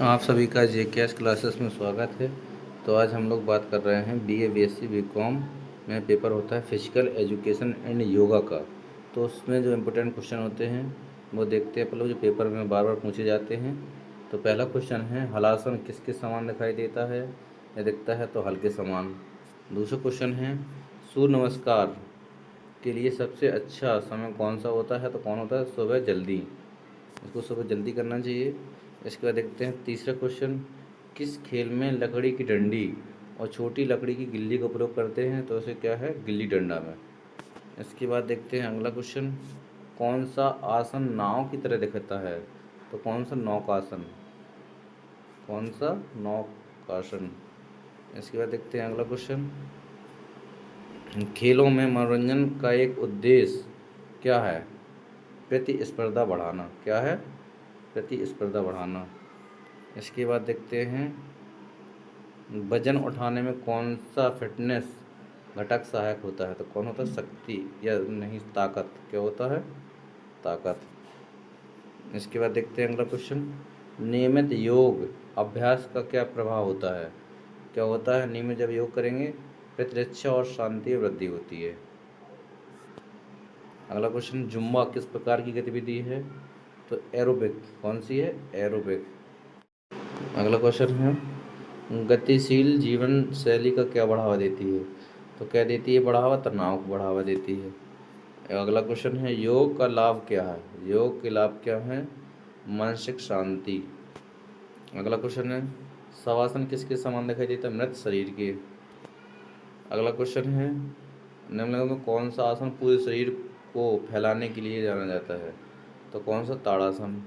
आप सभी का जेकेएस क्लासेस में स्वागत है। तो आज हम लोग बात कर रहे हैं बीए बीएससी बीकॉम में पेपर होता है फिजिकल एजुकेशन एंड योगा का। तो उसमें जो इम्पोर्टेंट क्वेश्चन होते हैं वो देखते हैं, मतलब जो पेपर में बार बार पूछे जाते हैं। तो पहला क्वेश्चन है, हलासन किस किस समान दिखाई देता है या दिखता है? तो हल्के समान। दूसरा क्वेश्चन है, सूर्य नमस्कार के लिए सबसे अच्छा समय कौन सा होता है? तो कौन होता है? सुबह जल्दी, इसको सुबह जल्दी करना चाहिए। इसके बाद देखते हैं तीसरा क्वेश्चन, किस खेल में लकड़ी की डंडी और छोटी लकड़ी की गिल्ली का प्रयोग करते हैं? तो इसे क्या है? गिल्ली डंडा में। इसके बाद देखते हैं अगला क्वेश्चन, कौन सा आसन नाव की तरह दिखता है? तो कौन सा? नौकासन। कौन सा? नौकासन। इसके बाद देखते हैं अगला क्वेश्चन, खेलों में मनोरंजन का एक उद्देश्य क्या है? प्रतिस्पर्धा बढ़ाना। क्या है? प्रतिस्पर्धा बढ़ाना। इसके बाद देखते हैं, वजन उठाने में कौन सा फिटनेस घटक सहायक होता है? तो कौन होता है? शक्ति या नहीं, ताकत। क्या होता है? ताकत। इसके बाद देखते हैं अगला क्वेश्चन, नियमित योग अभ्यास का क्या प्रभाव होता है? क्या होता है? नियमित जब योग करेंगे प्रतिरक्षा और शांति वृद्धि होती है। अगला क्वेश्चन, जुम्बा किस प्रकार की गतिविधि है? तो एरोबिक। कौन सी है? एरोबिक। अगला क्वेश्चन है, गतिशील जीवन शैली का क्या बढ़ावा देती है? तो क्या देती है बढ़ावा? तनाव को बढ़ावा देती है। अगला क्वेश्चन है, योग का लाभ क्या है? योग के लाभ क्या हैं? मानसिक शांति। अगला क्वेश्चन है, शवासन किसके समान दिखाई देता है? मृत शरीर के। अगला क्वेश्चन है, निम्नलिखित में कौन सा आसन पूरे शरीर को फैलाने के लिए जाना जाता है? तो कौन सा? ताड़ासन।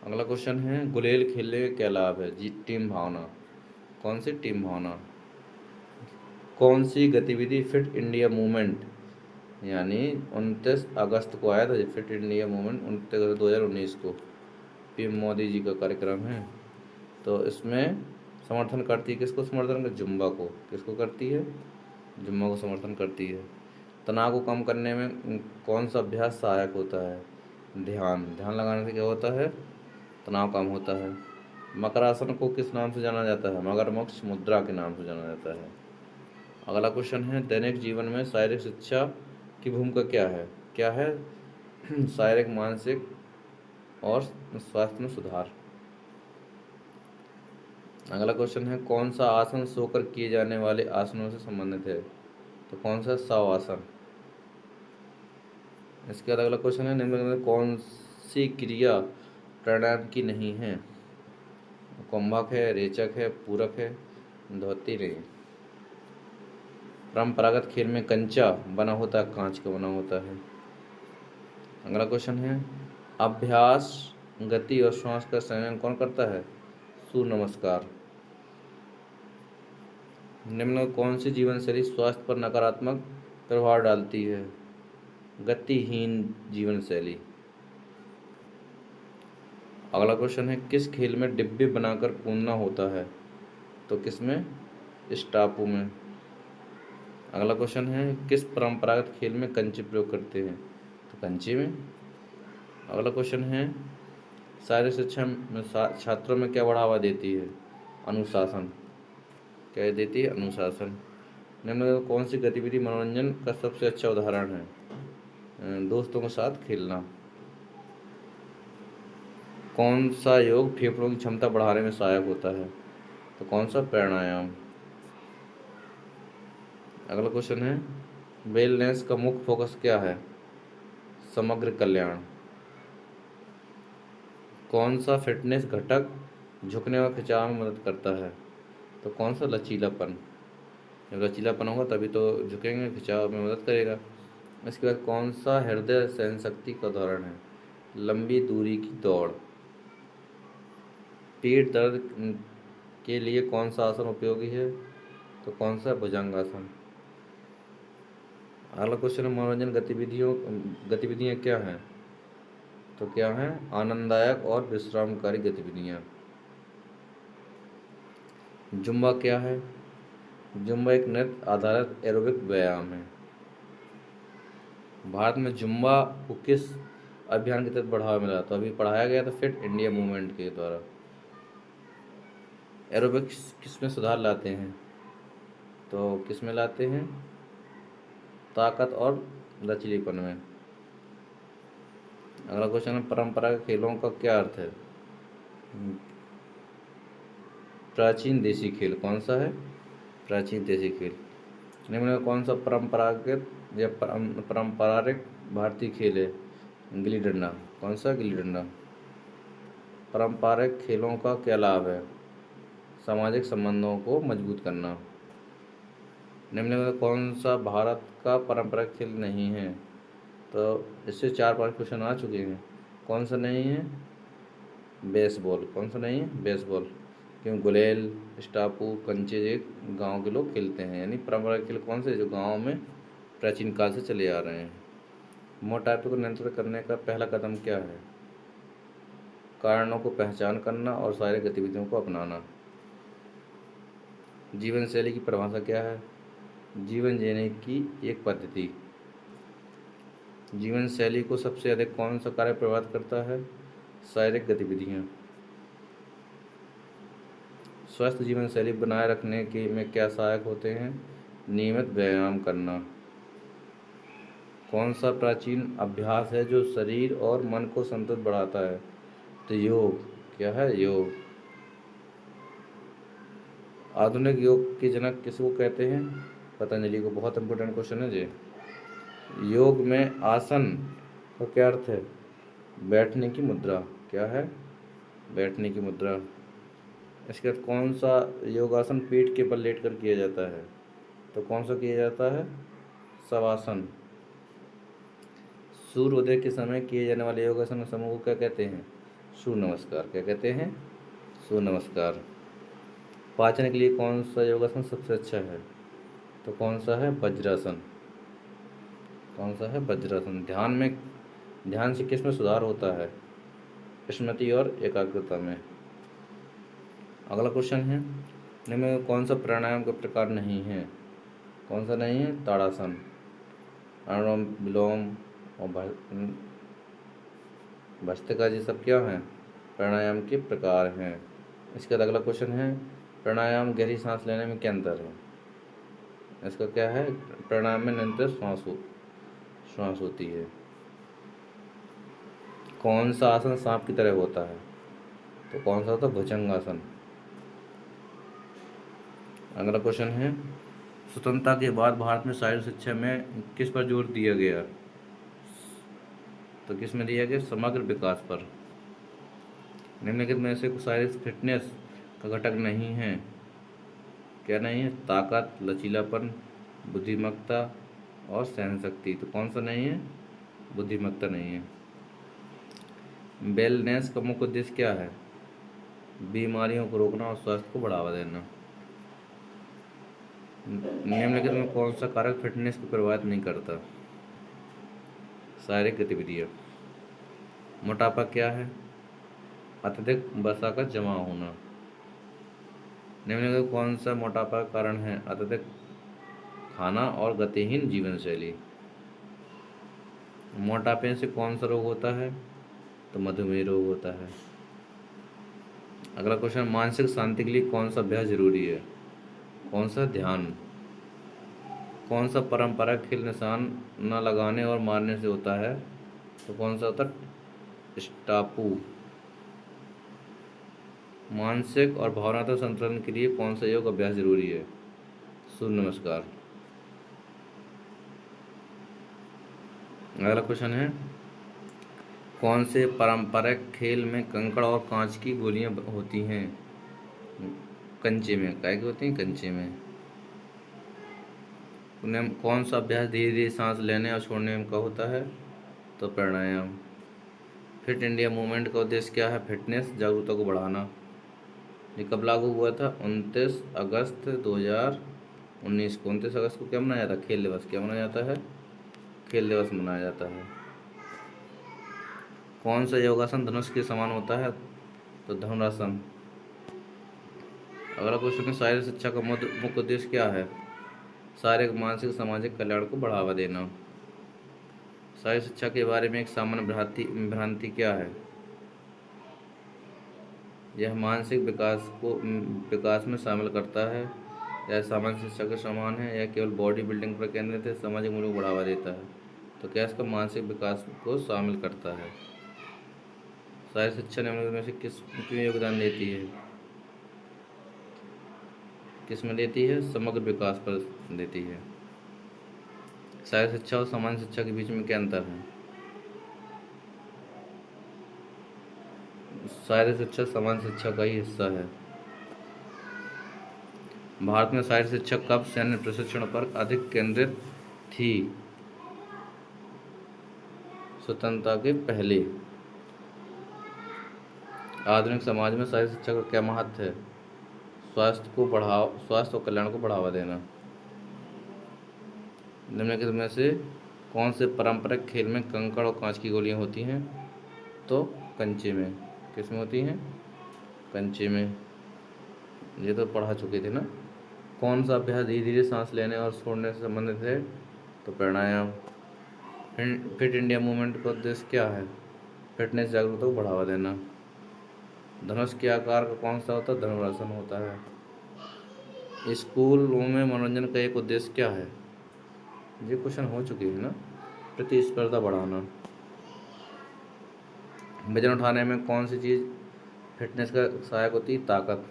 अगला क्वेश्चन है, गुलेल खेलने में क्या लाभ है? जी, टीम भावना। कौन सी? टीम भावना। कौन सी गतिविधि फिट इंडिया मूवमेंट, यानी 29 अगस्त को आया था फिट इंडिया मूवमेंट, 29 अगस्त 2019 को पीएम मोदी जी का कार्यक्रम है। तो इसमें समर्थन करती है, किसको समर्थन कर? जुम्बा को। किसको करती है? जुम्बा को समर्थन करती है। तनाव को कम करने में कौन सा अभ्यास सहायक होता है? ध्यान। ध्यान लगाने से क्या होता है? तनाव कम होता है। मकरासन को किस नाम से जाना जाता है? मगरमच्छ मुद्रा के नाम से जाना जाता है। अगला क्वेश्चन है, दैनिक जीवन में शारीरिक शिक्षा की भूमिका क्या है? क्या है? शारीरिक, मानसिक और स्वास्थ्य में सुधार। अगला क्वेश्चन है, कौन सा आसन सोकर किए जाने वाले आसनों से संबंधित है? तो कौन सा? शवासन। इसके बाद अगला क्वेश्चन है, निम्न में कौन सी क्रिया प्राणायाम की नहीं है? कुंभक है, रेचक है, पूरक है, धोती नहीं। परंपरागत खेल में कंचा बना होता है, कांच का बना होता है। अगला क्वेश्चन है, अभ्यास, गति और श्वास का संयोजन कौन करता है? सूर्य नमस्कार। निम्न में कौन सी जीवन शैली स्वास्थ्य पर नकारात्मक प्रभाव डालती है? गतिहीन जीवन शैली। अगला क्वेश्चन है, किस खेल में डिब्बे बनाकर कूदना होता है? तो किस में? स्टापू में। अगला क्वेश्चन है, किस परंपरागत खेल में कंचे प्रयोग करते हैं? तो कंचे में। अगला क्वेश्चन है, शारीरिक शिक्षा में छात्रों में क्या बढ़ावा देती है? अनुशासन। क्या देती है? अनुशासन। निम्न में कौन सी गतिविधि मनोरंजन का सबसे अच्छा उदाहरण है? दोस्तों के साथ खेलना। कौन सा योग फेफड़ों की क्षमता बढ़ाने में सहायक होता है? तो कौन सा? प्राणायाम। अगला क्वेश्चन है, वेलनेस का मुख्य फोकस क्या है? समग्र कल्याण। कौन सा फिटनेस घटक झुकने और खिंचाव में मदद करता है? तो कौन सा? लचीलापन। जब लचीलापन होगा तभी तो झुकेंगे, खिंचाव में मदद करेगा। इसके बाद कौन सा हृदय सहनशक्ति का उदाहरण है? लंबी दूरी की दौड़। पेट दर्द के लिए कौन सा आसन उपयोगी है? तो कौन सा? भुजंगासन। अगला क्वेश्चन है, मनोरंजन गतिविधियाँ क्या हैं? तो क्या हैं? आनंददायक और विश्रामकारी गतिविधियाँ। जुम्बा क्या है? जुम्बा एक नृत्य आधारित एरोबिक व्यायाम है। भारत में जुम्बा को किस अभियान के तहत बढ़ावा मिला? तो अभी पढ़ाया गया था फिट इंडिया मूवमेंट के द्वारा। एरोबिक्स किस में सुधार लाते हैं? तो किस में लाते हैं? ताकत और लचीलेपन में। अगला क्वेश्चन है, परंपरागत खेलों का क्या अर्थ है? प्राचीन देसी खेल। कौन सा है? प्राचीन देसी खेल। निम्न में कौन सा परंपरागत या पारंपरिक भारतीय खेल है? गिल्ली डंडा। कौन सा? गिल्ली डंडा। पारंपरिक खेलों का क्या लाभ है? सामाजिक संबंधों को मजबूत करना। निम्न में कौन सा भारत का पारंपरिक खेल नहीं है? तो इससे 4-5 क्वेश्चन आ चुके हैं। कौन सा नहीं है? बेसबॉल। कौन सा नहीं है? बेसबॉल। क्यों? गुलेल, स्टापू, कंचे ये गांव के लोग खेलते हैं। यानी पारंपरिक खेल कौन से जो गांव में प्राचीन काल से चले आ रहे हैं। मोटापे को नियंत्रित करने का पहला कदम क्या है? कारणों को पहचान करना और शारीरिक गतिविधियों को अपनाना। जीवन शैली की परिभाषा क्या है? जीवन जीने की एक पद्धति। जीवन शैली को सबसे अधिक कौन सा कार्य प्रभावित करता है? शारीरिक गतिविधियाँ। स्वस्थ जीवन शैली बनाए रखने के में क्या सहायक होते हैं? नियमित व्यायाम करना। कौन सा प्राचीन अभ्यास है जो शरीर और मन को संतुलित बढ़ाता है? तो योग। क्या है? योग। आधुनिक योग के जनक किसको कहते हैं? पतंजलि को। बहुत इंपॉर्टेंट क्वेश्चन है जी। योग में आसन का क्या अर्थ है? बैठने की मुद्रा। क्या है? बैठने की मुद्रा। इसके बाद कौन सा योगासन पीठ के बल लेट कर किया जाता है? तो कौन सा किया जाता है? शवासन। सूर्योदय के समय किए जाने वाले योगासन समूह को क्या कहते हैं? सूर्य नमस्कार। क्या कहते हैं? सूर्य नमस्कार। पाचन के लिए कौन सा योगासन सबसे अच्छा है? तो कौन सा है? वज्रासन। कौन सा है? वज्रासन। ध्यान से किस में सुधार होता है? स्मृति और एकाग्रता में। अगला क्वेश्चन है, निम्न में कौन सा प्राणायाम का प्रकार नहीं है? कौन सा नहीं है? ताड़ासन। अनुलोम विलोम और भस्त्रिका जी सब क्या हैं? प्राणायाम के प्रकार हैं। इसके बाद अगला क्वेश्चन है, प्राणायाम गहरी सांस लेने में क्या अंतर है? इसका क्या है? प्राणायाम में निरंतर श्वास होती है। कौन सा आसन सांप की तरह होता है? तो कौन सा होता है? भुजंगासन। अगला क्वेश्चन है, स्वतंत्रता के बाद भारत में शारीरिक शिक्षा में किस पर जोर दिया गया? तो किस में दिया गया? समग्र विकास पर। निम्नलिखित में से शारीरिक फिटनेस का घटक नहीं है। क्या नहीं है? ताकत, लचीलापन, बुद्धिमत्ता और सहनशक्ति। तो कौन सा नहीं है? बुद्धिमत्ता नहीं है। वेलनेस का मुख्य उद्देश्य क्या है? बीमारियों को रोकना और स्वास्थ्य को बढ़ावा देना। निम्नलिखित में कौन सा कारक फिटनेस को प्रभावित नहीं करता? शारीरिक गतिविधियाँ। मोटापा क्या है? अत्यधिक वसा का जमा होना। निम्नलिखित कौन सा मोटापा का कारण है? अत्यधिक खाना और गतिहीन जीवन शैली। मोटापे से कौन सा रोग होता है? तो मधुमेह रोग होता है। अगला क्वेश्चन, मानसिक शांति के लिए कौन सा अभ्यास जरूरी है? कौन सा? ध्यान। कौन सा परंपरागत खेल निशान न लगाने और मारने से होता है? तो कौन सा होता है? स्टापू। मानसिक और भावनात्मक संतुलन के लिए कौन सा योग अभ्यास जरूरी है? सूर्य नमस्कार। अगला क्वेश्चन है, कौन से पारंपरिक खेल में कंकड़ और कांच की गोलियां होती हैं? कंचे में। क्या की होती हैं? कंचे में। उन्हें कौन सा अभ्यास धीरे धीरे सांस लेने और छोड़ने में का होता है? तो प्राणायाम। फिट इंडिया मूवमेंट का उद्देश्य क्या है? फिटनेस जागरूकता को बढ़ाना। ये कब लागू हुआ था? 29 अगस्त 2019 को। 29 अगस्त को क्या मनाया जाता है? खेल दिवस। क्या मनाया जाता है? खेल दिवस मनाया जाता है। कौन सा योगासन धनुष के समान होता है? तो धनुरासन। अगला क्वेश्चन है, शारीरिक शिक्षा का मुख्य उद्देश्य क्या है? शारीरिक, मानसिक, सामाजिक कल्याण को बढ़ावा देना। शारीरिक शिक्षा के बारे में एक सामान्य भ्रांति क्या है? यह मानसिक विकास में शामिल करता है। यह सामान्य शिक्षा के समान है। यह केवल बॉडी बिल्डिंग पर केंद्रित है। सामाजिक मूल्यों को बढ़ावा देता है। तो क्या इसका मानसिक विकास को शामिल करता है। शारीरिक शिक्षा निम्नलिखित में से किसमें योगदान देती है। किस में देती है। समग्र विकास पर देती है। शारीरिक शिक्षा और सामान्य शिक्षा के बीच में क्या अंतर है। शारीरिक शिक्षा सामान्य शिक्षा का ही हिस्सा है। भारत में शारीरिक शिक्षा कब सैन्य प्रशिक्षण पर अधिक केंद्रित थी। स्वतंत्रता के पहले। आधुनिक समाज में शारीरिक शिक्षा का क्या महत्व है। स्वास्थ्य और कल्याण को बढ़ावा देना। निम्नलिखित में से कौन से पारंपरिक खेल में कंकड़ और कांच की गोलियां होती हैं। तो कंचे में। किस में होती हैं। कंचे में। ये तो पढ़ा चुके थे ना। कौन सा अभ्यास धीरे धीरे सांस लेने और छोड़ने से संबंधित है। तो प्राणायाम। फिट इंडिया मूवमेंट का उद्देश्य क्या है। फिटनेस जागरूकता को बढ़ावा देना। धनुष के आकार का कौन सा होता है। धनुरासन होता है। स्कूलों में मनोरंजन का एक उद्देश्य क्या है। ये क्वेश्चन हो चुके हैं ना। प्रतिस्पर्धा बढ़ाना। वजन उठाने में कौन सी चीज़ फिटनेस का सहायक होती है। ताकत।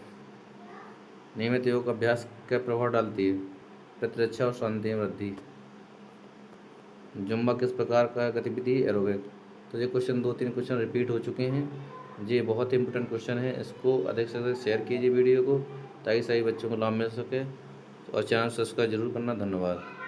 नियमित योग अभ्यास क्या प्रभाव डालती है। प्रतिरक्षा और शांति में वृद्धि। जुम्बा किस प्रकार का गतिविधि है। एरोबिक। तो ये क्वेश्चन 2-3 क्वेश्चन रिपीट हो चुके हैं। ये बहुत इंपॉर्टेंट क्वेश्चन है। इसको अधिक से अधिक शेयर कीजिए वीडियो को, ताकि सभी बच्चों को लाभ मिल सके। और चैनल सब्सक्राइब जरूर करना। धन्यवाद।